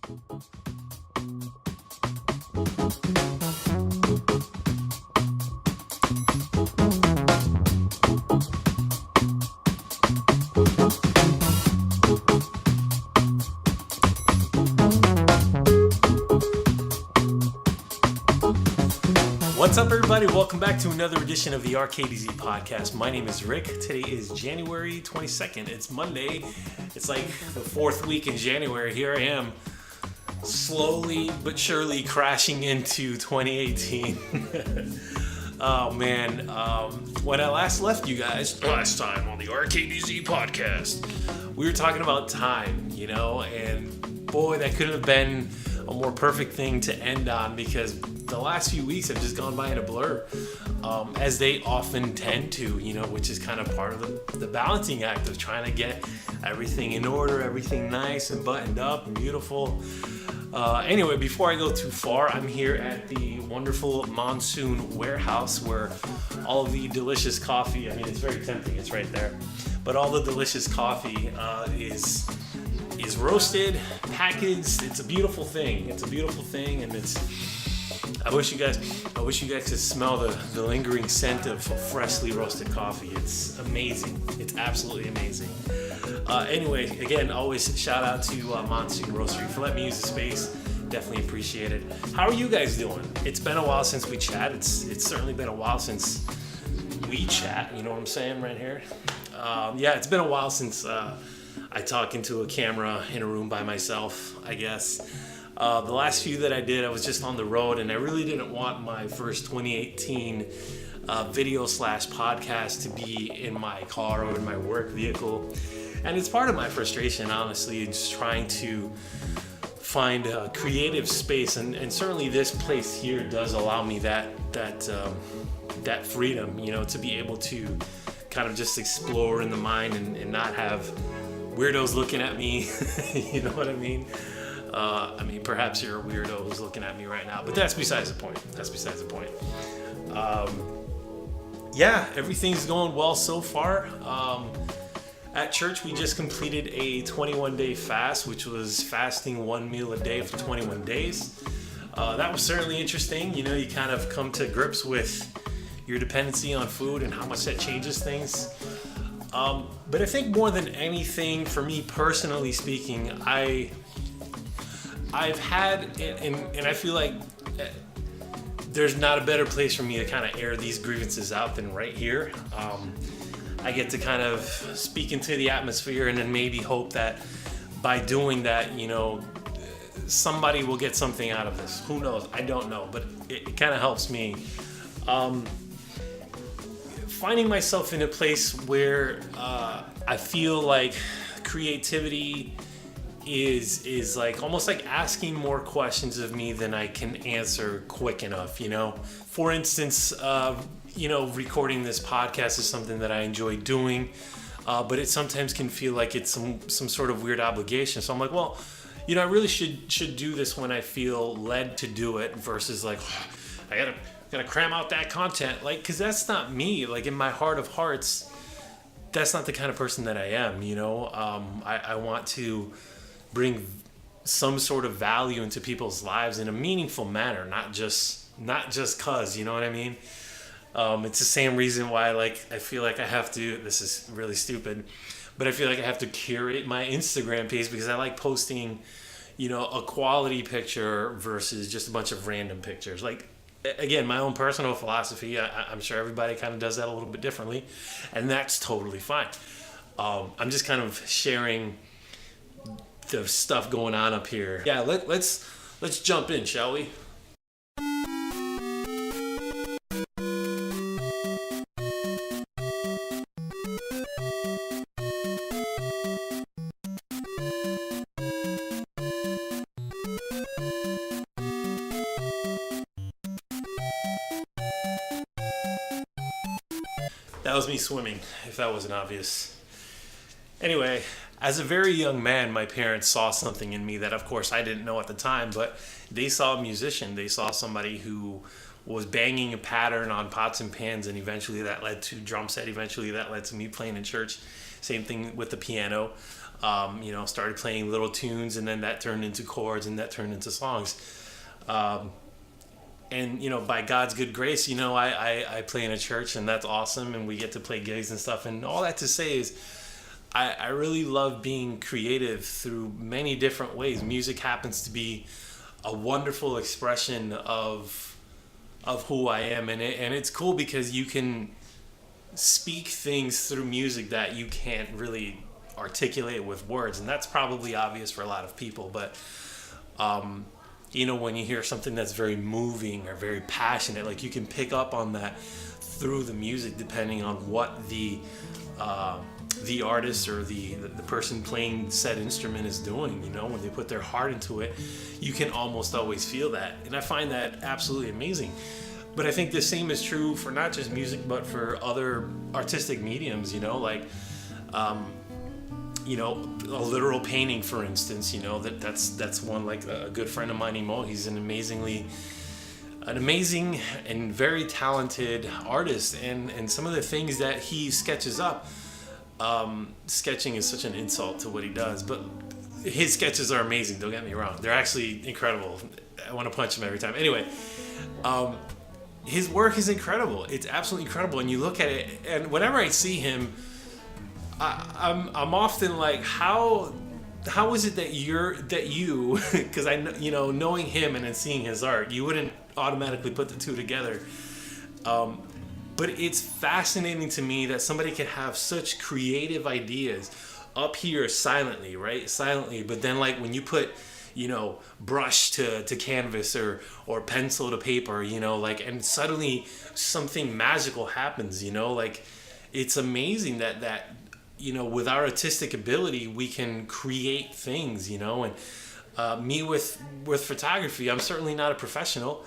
What's up, everybody? Welcome back to another edition of the rkdz podcast. My name is Rick. Today is January 22nd. It's Monday. It's like the fourth week in January. Here I am, slowly but surely crashing into 2018. Oh, man. When I last left you guys, last time on the rkdz podcast, we were talking about time, and boy, that couldn't have been a more perfect thing to end on, because the last few weeks have just gone by in a blur, as they often tend to, which is kind of part of the balancing act of trying to get everything in order, everything nice and buttoned up and beautiful. Anyway, before I go too far, I'm here at the wonderful Monsoon Warehouse, where all of the delicious coffee, it's very tempting, it's right there, but all the delicious coffee is roasted, packaged. It's a beautiful thing. And I wish you guys could smell the lingering scent of freshly roasted coffee. It's amazing. It's absolutely amazing. Anyway, again, always shout out to Monsoon Roastery for letting me use the space. Definitely appreciate it. How are you guys doing? It's been a while since we chat. It's certainly been a while since we chat. You know what I'm saying right here? It's been a while since I talk into a camera in a room by myself, I guess. The last few that I did, I was just on the road, and I really didn't want my first 2018 video/podcast to be in my car or in my work vehicle. And it's part of my frustration, honestly, just trying to find a creative space. And certainly this place here does allow me that freedom, to be able to kind of just explore in the mind and not have weirdos looking at me. You know what I mean? Perhaps you're a weirdo who's looking at me right now, but that's besides the point. Everything's going well so far. At church, we just completed a 21-day fast, which was fasting one meal a day for 21 days. That was certainly interesting. You kind of come to grips with your dependency on food and how much that changes things. But I think more than anything, for me personally speaking, I've had, and I feel like there's not a better place for me to kind of air these grievances out than right here. I get to kind of speak into the atmosphere and then maybe hope that by doing that, somebody will get something out of this. Who knows? I don't know, but it kind of helps me. Finding myself in a place where I feel like creativity is like almost like asking more questions of me than I can answer quick enough. For instance, recording this podcast is something that I enjoy doing, but it sometimes can feel like it's some sort of weird obligation. So I'm like, well, I really should do this when I feel led to do it, versus like, I gotta cram out that content, because that's not me. Like, in my heart of hearts, that's not the kind of person that I am. I want to bring some sort of value into people's lives in a meaningful manner, not just cause, you know what I mean? It's the same reason why, I feel like I have to, this is really stupid, but I feel like I have to curate my Instagram page, because I like posting, a quality picture versus just a bunch of random pictures. Again, my own personal philosophy, I'm sure everybody kind of does that a little bit differently, and that's totally fine. I'm just kind of sharing the stuff going on up here. Yeah, let's jump in, shall we? That was me swimming, if that wasn't obvious. Anyway, as a very young man, my parents saw something in me that, of course, I didn't know at the time, but they saw a musician. They saw somebody who was banging a pattern on pots and pans, and eventually that led to drum set. Eventually that led to me playing in church. Same thing with the piano. Started playing little tunes, and then that turned into chords, and that turned into songs. And by God's good grace, I play in a church, and that's awesome, and we get to play gigs and stuff. And all that to say is, I really love being creative through many different ways. Music happens to be a wonderful expression of who I am, and it's cool because you can speak things through music that you can't really articulate with words, and that's probably obvious for a lot of people. But when you hear something that's very moving or very passionate, like, you can pick up on that through the music, depending on what the artist or the person playing said instrument is doing. When they put their heart into it, you can almost always feel that, and I find that absolutely amazing. But I think the same is true for not just music, but for other artistic mediums. A literal painting, for instance. That's one, like a good friend of mine, Imo. He's an amazing and very talented artist, and some of the things that he sketches up. Sketching is such an insult to what he does, but his sketches are amazing. Don't get me wrong; they're actually incredible. I want to punch him every time. Anyway, his work is incredible. It's absolutely incredible, and you look at it, and whenever I see him, I'm often like, how is it that you because I knowing him and then seeing his art, you wouldn't automatically put the two together. But it's fascinating to me that somebody can have such creative ideas up here silently, right? Silently, but then, like, when you put, brush to canvas or pencil to paper, and suddenly something magical happens, like, it's amazing that with our artistic ability, we can create things, and me with photography, I'm certainly not a professional.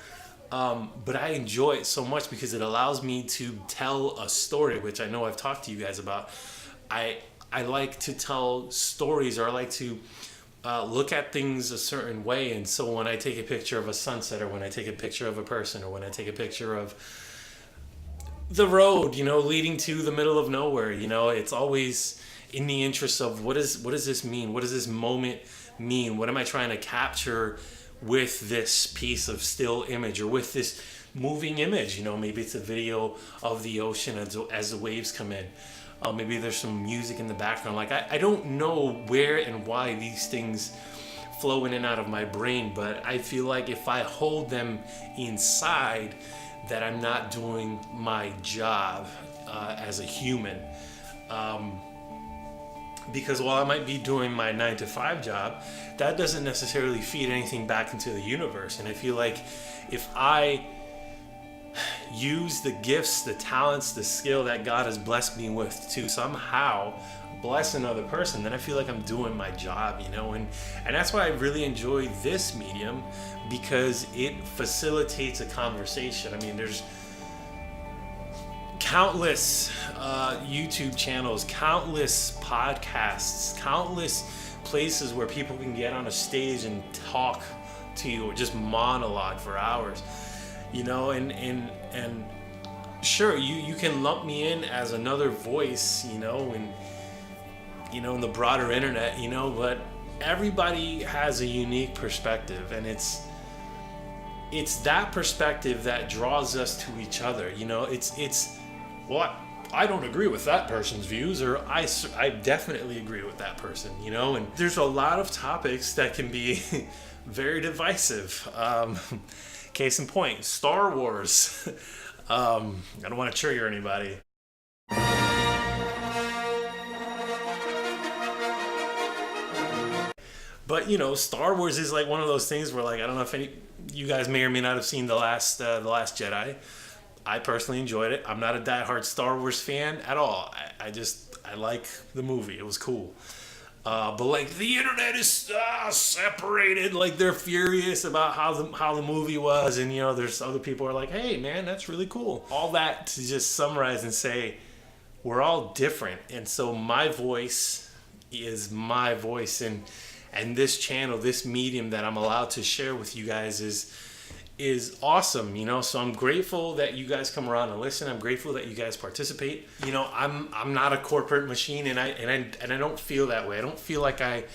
But I enjoy it so much because it allows me to tell a story, which I know I've talked to you guys about. I like to tell stories, or I like to look at things a certain way. And so when I take a picture of a sunset, or when I take a picture of a person, or when I take a picture of the road, leading to the middle of nowhere, it's always in the interest of what does this mean? What does this moment mean? What am I trying to capture with this piece of still image, or with this moving image? Maybe it's a video of the ocean as the waves come in. Maybe there's some music in the background. Like, I don't know where and why these things flow in and out of my brain, but I feel like if I hold them inside, that I'm not doing my job as a human. Because while I might be doing my 9-to-5 job, that doesn't necessarily feed anything back into the universe. And I feel like if I use the gifts, the talents, the skill that God has blessed me with to somehow bless another person, then I feel like I'm doing my job, and that's why I really enjoy this medium, because it facilitates a conversation. I mean, there's countless YouTube channels, countless podcasts, countless places where people can get on a stage and talk to you, or just monologue for hours, and sure, you can lump me in as another voice, in the broader internet, but everybody has a unique perspective, and it's that perspective that draws us to each other. Well, I don't agree with that person's views, or I definitely agree with that person, and there's a lot of topics that can be very divisive. Case in point, Star Wars. I don't want to trigger anybody. But Star Wars is like one of those things where, like, I don't know if you guys may or may not have seen the last Jedi. I personally enjoyed it. I'm not a diehard Star Wars fan at all. I like the movie. It was cool. But like, the internet is separated. Like, they're furious about how the movie was, and there's other people who are like, hey man, that's really cool. All that to just summarize and say, we're all different, and so my voice is my voice, and this channel, this medium that I'm allowed to share with you guys is awesome, you know. So I'm grateful that you guys come around and listen. I'm grateful that you guys participate. You know, I'm not a corporate machine, and I don't feel that way. I don't feel like I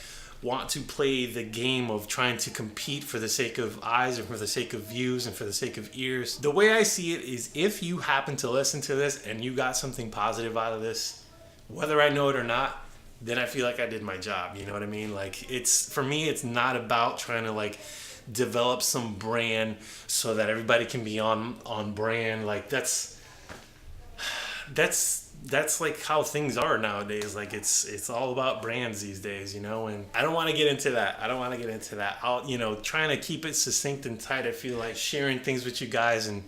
want to play the game of trying to compete for the sake of eyes and for the sake of views and for the sake of ears. The way I see it is, if you happen to listen to this and you got something positive out of this, whether I know it or not, then I feel like I did my job. You know what I mean? Like, it's, for me, it's not about trying to like develop some brand so that everybody can be on brand. Like, that's like how things are nowadays. Like, it's all about brands these days, you know. And I don't want to get into that. I'll, you know, trying to keep it succinct and tight. I feel like sharing things with you guys and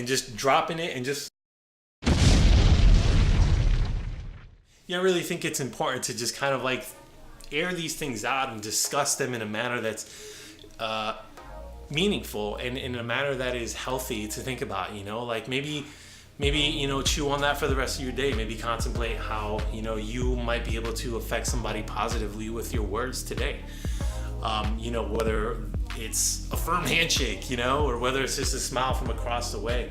just dropping it and just, I really think it's important to just kind of like air these things out and discuss them in a manner that's meaningful and in a manner that is healthy to think about, you know. Like, maybe, you know, chew on that for the rest of your day. Maybe contemplate how, you know, you might be able to affect somebody positively with your words today. You know, whether it's a firm handshake, you know, or whether it's just a smile from across the way.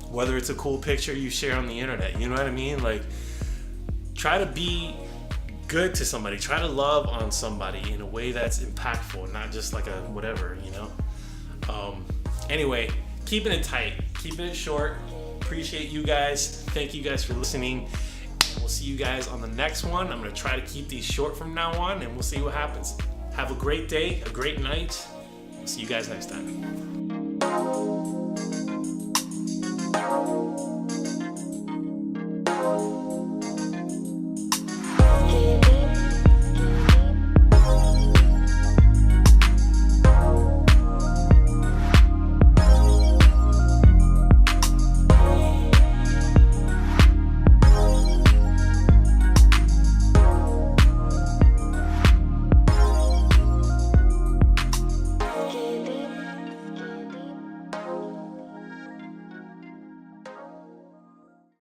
Whether it's a cool picture you share on the internet, you know what I mean? Like, try to be good to somebody. Try to love on somebody in a way that's impactful, not just like a whatever, you know? Anyway, keeping it tight, keeping it short. Appreciate you guys. Thank you guys for listening. We'll see you guys on the next one. I'm going to try to keep these short from now on, and we'll see what happens. Have a great day, a great night. See you guys next time.